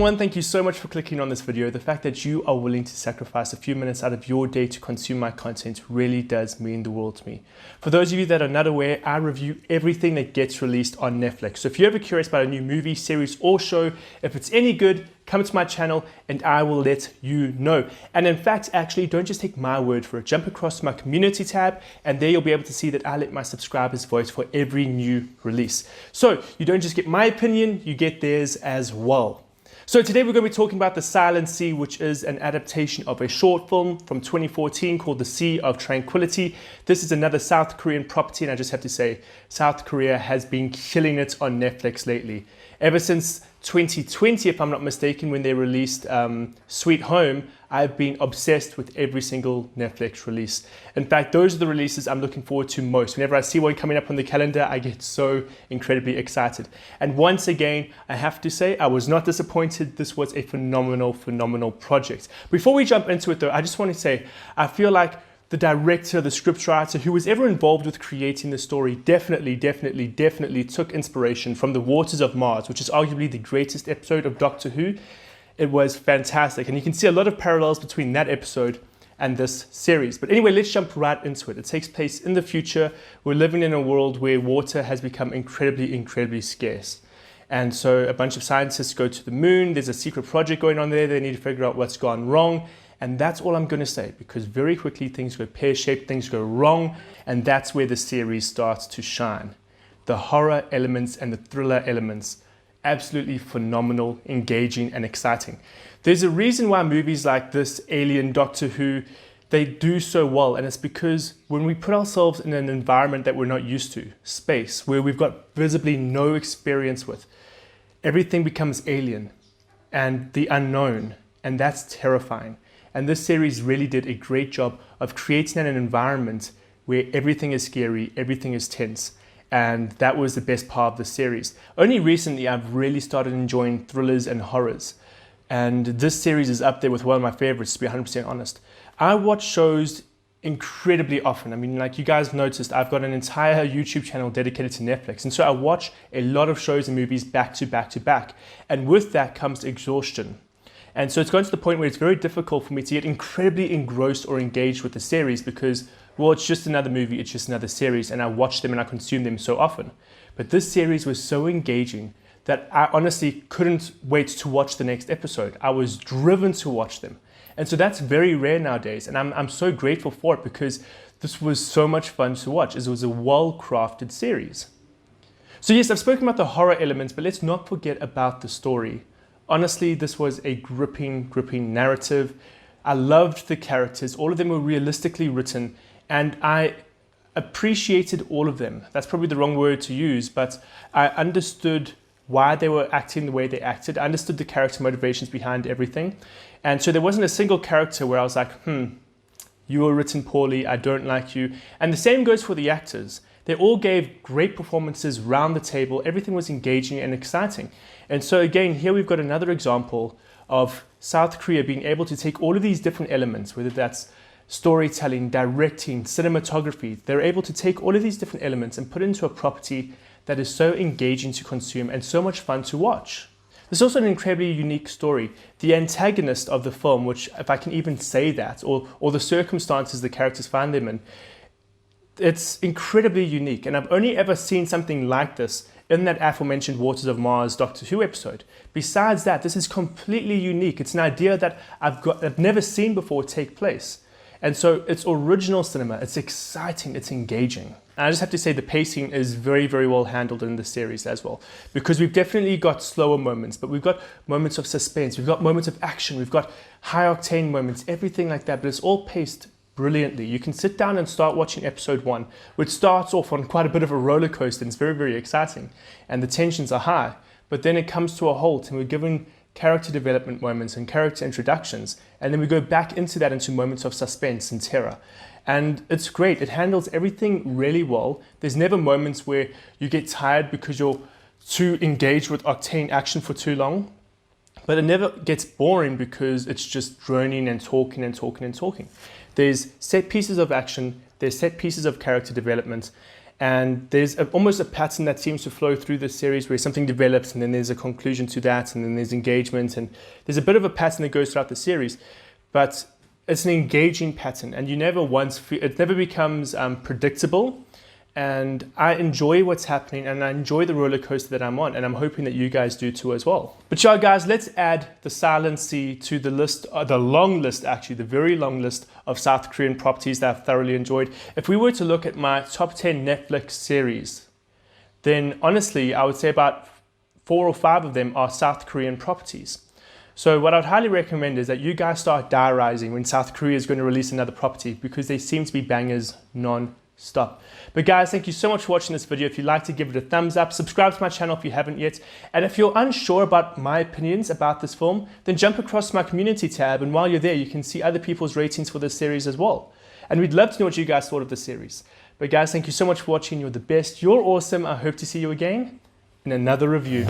one, thank you so much for clicking on this video. The fact that you are willing to sacrifice a few minutes out of your day to consume my content really does mean the world to me. For those of you that are not aware, I review everything that gets released on Netflix. So if you're ever curious about a new movie, series, or show, if it's any good, come to my channel and I will let you know. And in fact, actually, don't just take my word for it. Jump across to my community tab and there you'll be able to see that I let my subscribers vote for every new release. So you don't just get my opinion, you get theirs as well. So today we're going to be talking about The Silent Sea, which is an adaptation of a short film from 2014 called The Sea of Tranquility. This is another South Korean property, and I just have to say, South Korea has been killing it on Netflix lately. Ever since 2020, if I'm not mistaken, when they released Sweet Home, I've been obsessed with every single Netflix release. In fact, those are the releases I'm looking forward to most. Whenever I see one coming up on the calendar, I get so incredibly excited. And once again, I have to say, I was not disappointed. This was a phenomenal, phenomenal project. Before we jump into it though, I just want to say, I feel like the director, the scriptwriter, who was ever involved with creating the story definitely took inspiration from The Waters of Mars, which is arguably the greatest episode of Doctor Who. It was fantastic, and you can see a lot of parallels between that episode and this series. But anyway, let's jump right into it. It takes place in the future. We're living in a world where water has become incredibly scarce. And so a bunch of scientists go to the moon. There's a secret project going on there. They need to figure out what's gone wrong. And that's all I'm going to say, because very quickly things go pear-shaped, things go wrong, and that's where the series starts to shine. The horror elements and the thriller elements, absolutely phenomenal, engaging, and exciting. There's a reason why movies like this, Alien, Doctor Who, they do so well, and it's because when we put ourselves in an environment that we're not used to, space, where we've got visibly no experience with, everything becomes alien and the unknown, and that's terrifying. And this series really did a great job of creating an environment where everything is scary, everything is tense. And that was the best part of the series. Only recently, I've really started enjoying thrillers and horrors. And this series is up there with one of my favorites, to be 100% honest. I watch shows incredibly often. I mean, like you guys noticed, I've got an entire YouTube channel dedicated to Netflix. And so I watch a lot of shows and movies back to back to back. And with that comes exhaustion. And so it's gotten to the point where it's very difficult for me to get incredibly engrossed or engaged with the series because, well, it's just another movie, it's just another series, and I watch them and I consume them so often. But this series was so engaging that I honestly couldn't wait to watch the next episode. I was driven to watch them. And so that's very rare nowadays, and I'm so grateful for it because this was so much fun to watch. It was a well-crafted series. So yes, I've spoken about the horror elements, but let's not forget about the story. Honestly, this was a gripping narrative. I loved the characters. All of them were realistically written, and I appreciated all of them. That's probably the wrong word to use, but I understood why they were acting the way they acted. I understood the character motivations behind everything. And so there wasn't a single character where I was like, you were written poorly, I don't like you. And the same goes for the actors. They all gave great performances round the table. Everything was engaging and exciting. And so again, here we've got another example of South Korea being able to take all of these different elements, whether that's storytelling, directing, cinematography. They're able to take all of these different elements and put it into a property that is so engaging to consume and so much fun to watch. There's also an incredibly unique story. The antagonist of the film, which if I can even say that, or the circumstances the characters find them in, it's incredibly unique, and I've only ever seen something like this in that aforementioned Waters of Mars Doctor Who episode. Besides that, this is completely unique. It's an idea that I've never seen before take place. And so it's original cinema, it's exciting, it's engaging. And I just have to say the pacing is very well handled in the series as well, because we've definitely got slower moments, but we've got moments of suspense, we've got moments of action, we've got high octane moments, everything like that, but it's all paced brilliantly. You can sit down and start watching episode 1, which starts off on quite a bit of a roller coaster and it's very exciting and the tensions are high, but then it comes to a halt and we're given character development moments and character introductions, and then we go back into that into moments of suspense and terror. And it's great. It handles everything really well. There's never moments where you get tired because you're too engaged with octane action for too long, but it never gets boring because it's just droning and talking. There's set pieces of action, there's set pieces of character development, And there's almost a pattern that seems to flow through the series where something develops and then there's a conclusion to that and then there's engagement, and there's a bit of a pattern that goes throughout the series, but it's an engaging pattern and you never once feel, it never becomes predictable. And I enjoy what's happening and I enjoy the roller coaster that I'm on, and I'm hoping that you guys do too as well. But yeah, guys, let's add the Silent Sea to the list, the long list actually, the very long list of South Korean properties that I've thoroughly enjoyed. If we were to look at my top 10 Netflix series, then honestly, I would say about 4 or 5 of them are South Korean properties. So what I'd highly recommend is that you guys start diarizing when South Korea is going to release another property, because they seem to be bangers non-stop. But guys, thank you so much for watching this video. If you'd like to give it a thumbs up, subscribe to my channel if you haven't yet. And if you're unsure about my opinions about this film, then jump across to my community tab, and while you're there, you can see other people's ratings for this series as well. And we'd love to know what you guys thought of the series. But guys, thank you so much for watching. You're the best. You're awesome. I hope to see you again in another review.